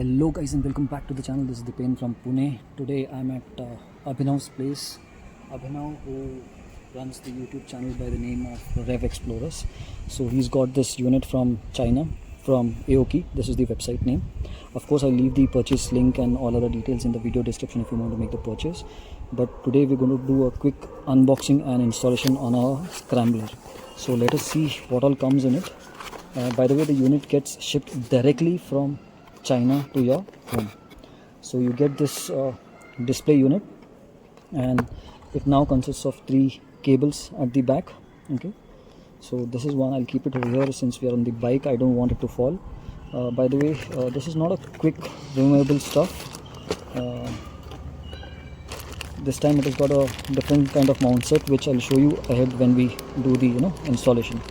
Hello guys and welcome back to the channel. This is Dipen from Pune. Today I'm at Abhinav's place. Abhinav, who runs the YouTube channel by the name of Rev Explorers. So he's got this unit from China, from Aoocci. This is the website name. Of course I'll leave the purchase link and all other details in the video description if you want to make the purchase. But today we're going to do a quick unboxing and installation on our Scrambler. So let us see what all comes in it. By the way, the unit gets shipped directly from China to your home. So you get this display unit, and it now consists of 3 cables at the back. Okay, so this is one. I'll keep it over here since we are on the bike. I don't want it to fall. By the way, this is not a quick removable stuff. This time it has got a different kind of mount set, which I'll show you ahead when we do the installation.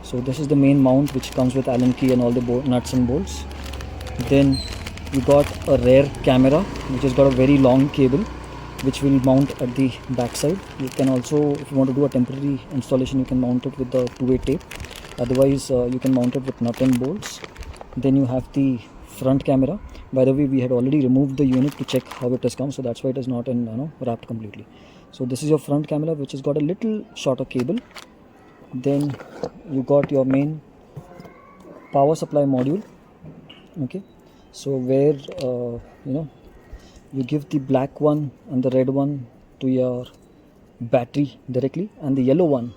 So this is the main mount, which comes with Allen key and all the nuts and bolts. Then you got a rear camera, which has got a very long cable, which will mount at the back side. You can also, if you want to do a temporary installation, you can mount it with the 2-way tape. Otherwise you can mount it with nut and bolts. Then you have the front camera. By the way, we had already removed the unit to check how it has come, so that's why it is not wrapped completely. So this is your front camera, which has got a little shorter cable. Then you got your main power supply module. Okay, so where you give the black one and the red one to your battery directly, and the yellow one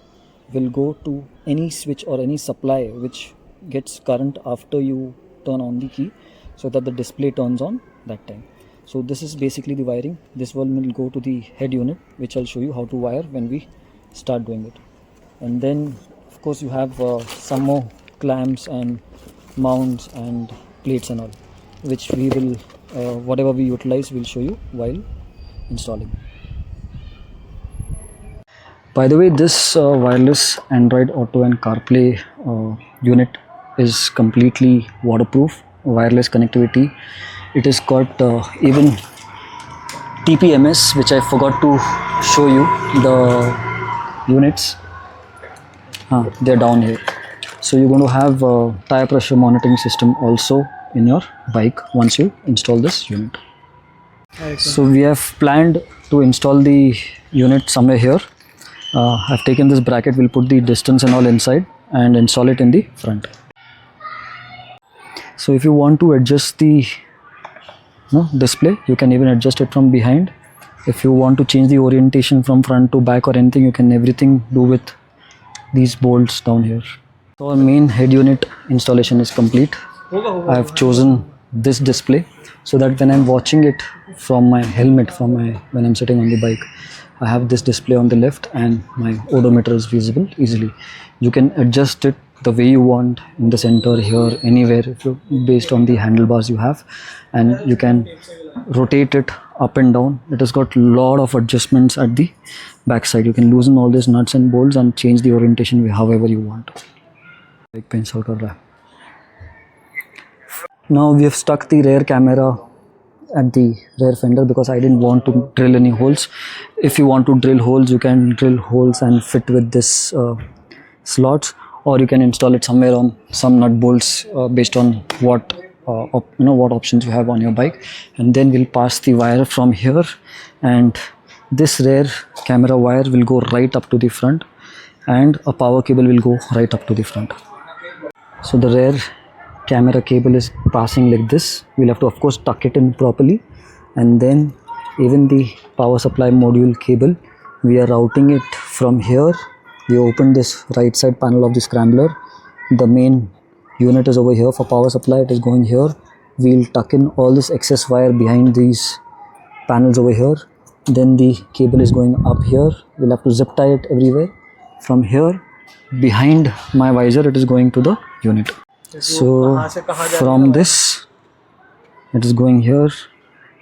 will go to any switch or any supply which gets current after you turn on the key, so that the display turns on that time. So this is basically the wiring. This one will go to the head unit, which I'll show you how to wire when we start doing it. And then of course you have some more clamps and mounts and plates and all, which we will whatever we utilize, we'll show you while installing. By the way, this wireless Android Auto and CarPlay unit is completely waterproof, wireless connectivity. It has got even TPMS, which I forgot to show you. The units, they're down here. So you're going to have a tire pressure monitoring system also in your bike once you install this unit. Okay. So we have planned to install the unit somewhere here. I've taken this bracket. We'll put the distance and all inside and install it in the front. So if you want to adjust the display, you can even adjust it from behind. If you want to change the orientation from front to back or anything, you can everything do with these bolts down here. So our main head unit installation is complete. I have chosen this display so that when I'm watching it from my helmet, when I'm sitting on the bike, I have this display on the left and my odometer is visible easily. You can adjust it the way you want, in the center, here, anywhere, based on the handlebars you have, and you can rotate it up and down. It has got a lot of adjustments at the back side. You can loosen all these nuts and bolts and change the orientation however you want. Now we have stuck the rear camera at the rear fender because I didn't want to drill any holes. If you want to drill holes, you can drill holes and fit with this slots, or you can install it somewhere on some nut bolts based on what what options you have on your bike. And then we'll pass the wire from here, and this rear camera wire will go right up to the front, and a power cable will go right up to the front. So the rear camera cable is passing like this. We'll have to of course tuck it in properly, and then even the power supply module cable, we are routing it from here. We open this right side panel of the Scrambler. The main unit is over here for power supply. It is going here. We'll tuck in all this excess wire behind these panels over here. Then the cable is going up here. We'll have to zip tie it everywhere. From here, behind my visor, it is going to the unit. So from this, it is going here,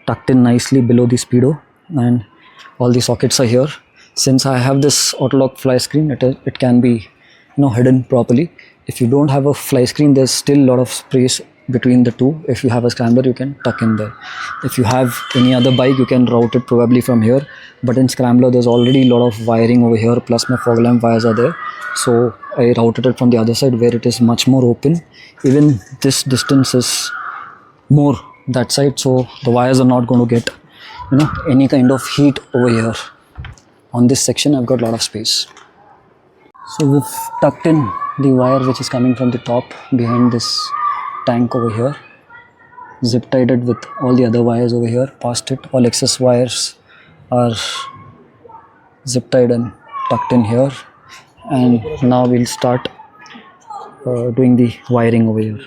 tucked in nicely below the speedo, and all the sockets are here. Since I have this auto lock fly screen, it can be hidden properly. If you don't have a fly screen, there's still a lot of space between the two. If you have a Scrambler, you can tuck in there. If you have any other bike, you can route it probably from here, but in Scrambler there's already a lot of wiring over here, plus my fog lamp wires are there. So I routed it from the other side where it is much more open. Even this distance is more that side, so the wires are not going to get, you know, any kind of heat over here. On this section I've got a lot of space. So we've tucked in the wire which is coming from the top behind this tank over here, zip tied it with all the other wires over here, past it. All excess wires are zip tied and tucked in here, and now we'll start doing the wiring over here.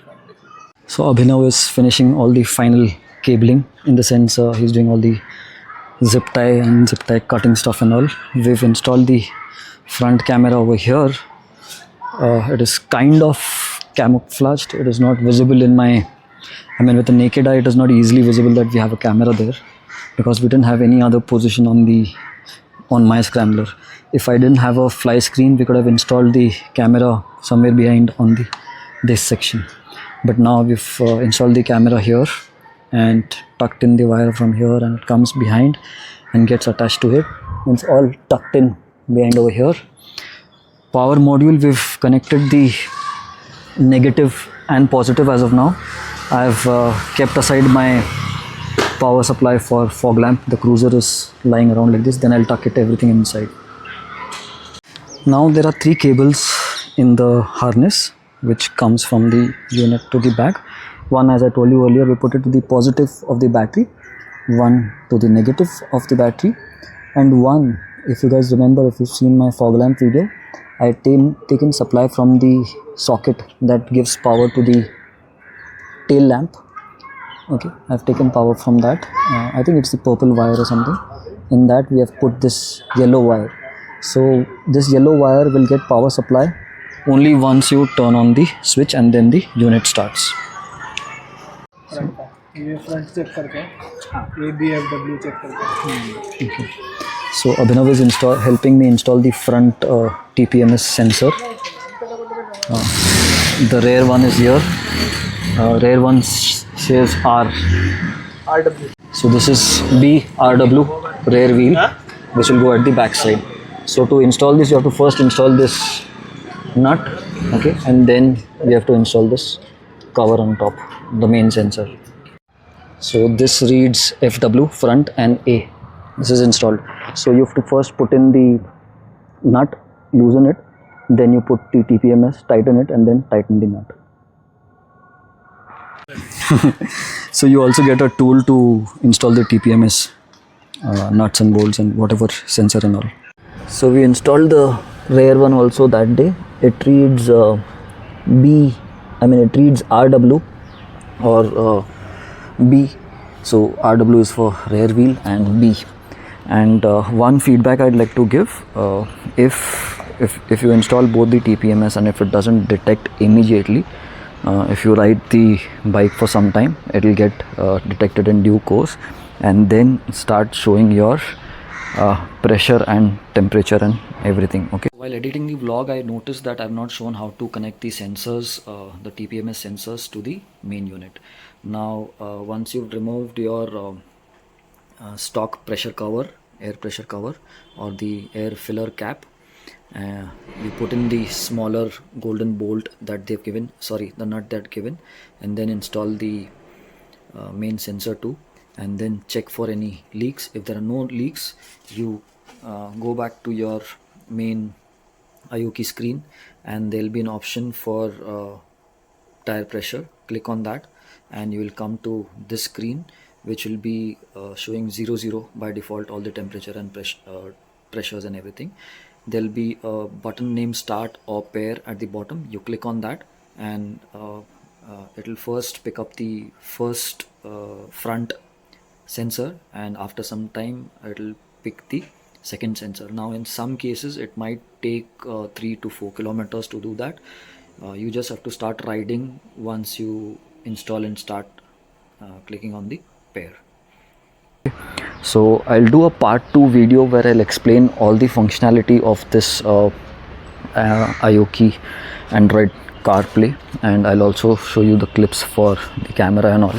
So Abhinav is finishing all the final cabling, in the sense he's doing all the zip tie and zip tie cutting stuff and all. We've installed the front camera over here. It is kind of camouflaged. It is not visible in my, I mean with the naked eye it is not easily visible that we have a camera there, because we didn't have any other position on my Scrambler. If I didn't have a fly screen, we could have installed the camera somewhere behind on this section. But now we've installed the camera here and tucked in the wire from here, and it comes behind and gets attached to it. It's all tucked in behind over here. Power module, we've connected the negative and positive as of now. I've kept aside my power supply for fog lamp. The cruiser is lying around like this, then I'll tuck everything inside. Now there are 3 cables in the harness which comes from the unit to the back. One, as I told you earlier, we put it to the positive of the battery, one to the negative of the battery, and one, if you guys remember, if you've seen my fog lamp video, I taken supply from the socket that gives power to the tail lamp. Okay, I've taken power from that. I think it's the purple wire or something. In that we have put this yellow wire. So this yellow wire will get power supply only once you turn on the switch, and then the unit starts. Front check करके ABFW check करके. Okay. So Abhinav is helping me install the front TPMS sensor. The rear one is here. Rear one says RW. So this is BRW, rear wheel, which will go at the back side. So to install this, you have to first install this nut, okay, and then we have to install this cover on top, the main sensor. So this reads FW, front, and A. This is installed. So you have to first put in the nut, loosen it, then you put the TPMS, tighten it, and then tighten the nut. So you also get a tool to install the TPMS nuts and bolts and whatever sensor and all. So we installed the rear one also that day. It reads it reads RW or B. So RW is for rear wheel and B. And one feedback I'd like to give, if you install both the TPMS and if it doesn't detect immediately, if you ride the bike for some time, it will get detected in due course and then start showing your pressure and temperature and everything. Okay. While editing the vlog, I noticed that I've not shown how to connect the sensors, the TPMS sensors, to the main unit. Now, once you've removed your stock pressure cover, air pressure cover, or the air filler cap, you put in the smaller golden bolt that they've given, the nut that given, and then install the main sensor too, and then check for any leaks. If there are no leaks, you go back to your main Aoocci screen, and there will be an option for tire pressure. Click on that and you will come to this screen, which will be showing 00 by default, all the temperature and pressures and everything. There will be a button named start or pair at the bottom. You click on that and it will first pick up the first front sensor, and after some time it will pick the second sensor. Now in some cases it might take 3 to 4 kilometers to do that. You just have to start riding once you install and start clicking on the pair. So I'll do a part 2 video where I'll explain all the functionality of this Aoocci Android CarPlay, and I'll also show you the clips for the camera and all,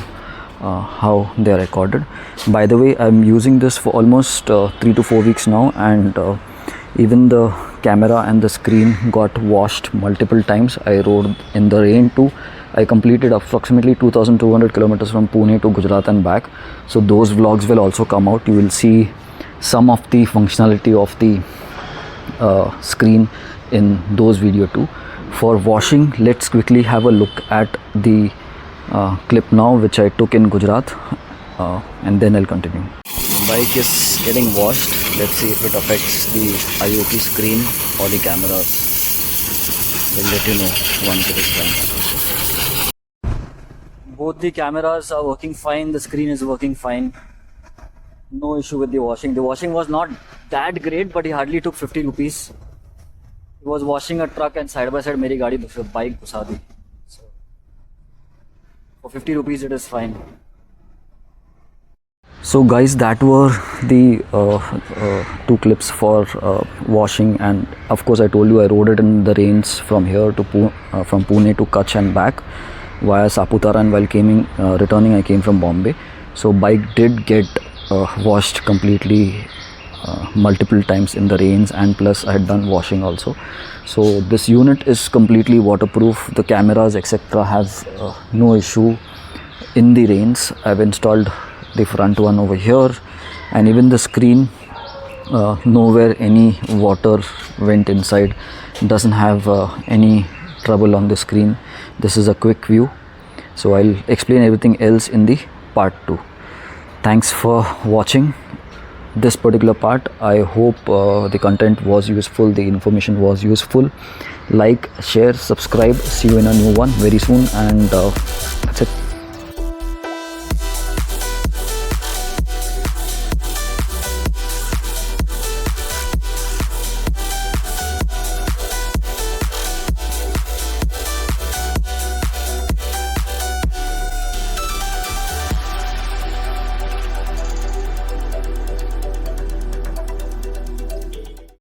how they are recorded. By the way, I'm using this for almost 3 to 4 weeks now, and even the camera and the screen got washed multiple times. I rode in the rain too, I completed approximately 2200 kilometers from Pune to Gujarat and back. So those vlogs will also come out. You will see some of the functionality of the screen in those video too. For washing, let's quickly have a look at the clip now which I took in Gujarat, and then I'll continue. Bike is getting washed. Let's see if it affects the Aoocci screen or the cameras. We'll let you know once it is done. Both the cameras are working fine, the screen is working fine. No issue with the washing. The washing was not that great, but he hardly took 50 rupees. He was washing a truck and side by side मेरी गाड़ी bike घुसा दी. So for 50 rupees it is fine. So guys, that were the two clips for washing, and of course I told you I rode it in the rains from here to from Pune to Kutch and back via Saputara, and while returning I came from Bombay. So bike did get washed completely multiple times in the rains, and plus I had done washing also. So this unit is completely waterproof. The cameras etc have no issue in the rains. I've installed the front one over here, and even the screen, nowhere any water went inside, doesn't have any trouble on the screen. This is a quick view, so I'll explain everything else in the part 2. Thanks for watching this particular part. I hope the content was useful, the information was useful. Like, share, subscribe. See you in a new one very soon, and that's it.